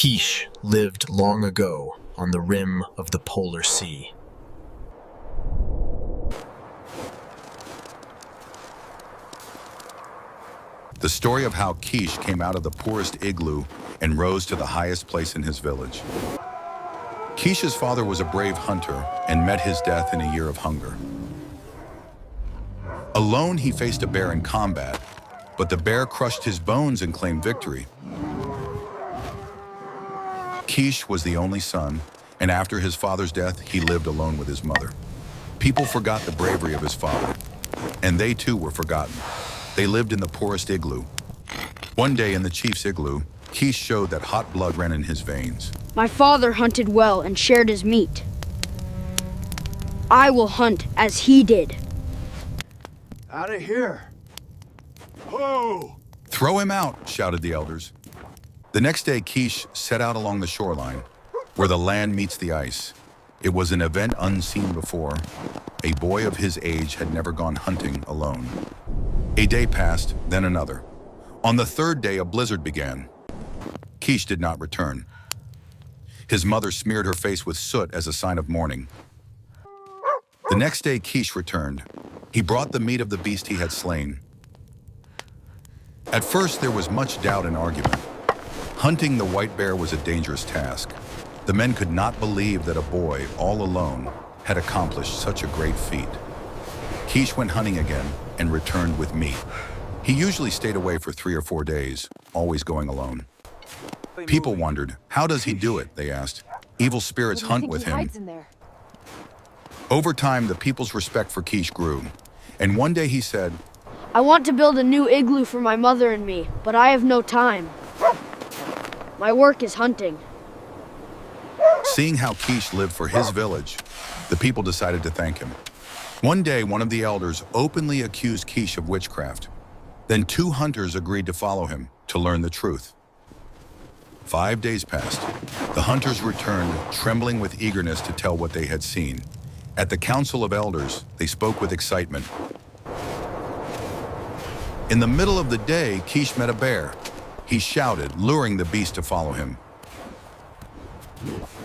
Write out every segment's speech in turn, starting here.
Keesh lived long ago on the rim of the polar sea. The story of how Keesh came out of the poorest igloo and rose to the highest place in his village. Keesh's father was a brave hunter and met his death in a year of hunger. Alone, he faced a bear in combat, but the bear crushed his bones and claimed victory. Keesh was the only son, and after his father's death, he lived alone with his mother. People forgot the bravery of his father, and they too were forgotten. They lived in the poorest igloo. One day in the chief's igloo, Keesh showed that hot blood ran in his veins. My father hunted well and shared his meat. I will hunt as he did. Out of here. Whoa! "Throw him out," shouted the elders. The next day, Keesh set out along the shoreline, where the land meets the ice. It was an event unseen before. A boy of his age had never gone hunting alone. A day passed, then another. On the third day, a blizzard began. Keesh did not return. His mother smeared her face with soot as a sign of mourning. The next day, Keesh returned. He brought the meat of the beast he had slain. At first, there was much doubt and argument. Hunting the white bear was a dangerous task. The men could not believe that a boy, all alone, had accomplished such a great feat. Keesh went hunting again and returned with meat. He usually stayed away for 3 or 4 days, always going alone. People wondered, how does he do it, they asked. Evil spirits hunt with him. Over time, the people's respect for Keesh grew, and one day he said, I want to build a new igloo for my mother and me, but I have no time. My work is hunting. Seeing how Keesh lived for his village, the people decided to thank him. One day, one of the elders openly accused Keesh of witchcraft. Then 2 hunters agreed to follow him to learn the truth. 5 days passed. The hunters returned, trembling with eagerness to tell what they had seen. At the council of elders, they spoke with excitement. In the middle of the day, Keesh met a bear. He shouted, luring the beast to follow him.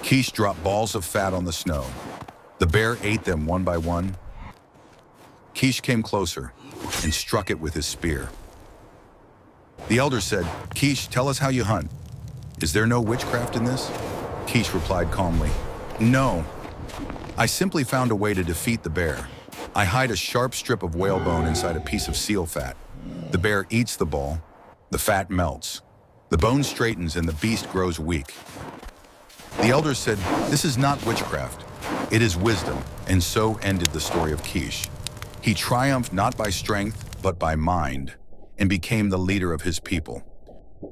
Keesh dropped balls of fat on the snow. The bear ate them one by one. Keesh came closer and struck it with his spear. The elder said, Keesh, tell us how you hunt. Is there no witchcraft in this? Keesh replied calmly, no. I simply found a way to defeat the bear. I hide a sharp strip of whalebone inside a piece of seal fat. The bear eats the ball. The fat melts. The bone straightens and the beast grows weak. The elders said, this is not witchcraft. It is wisdom. And so ended the story of Keesh. He triumphed not by strength, but by mind, and became the leader of his people.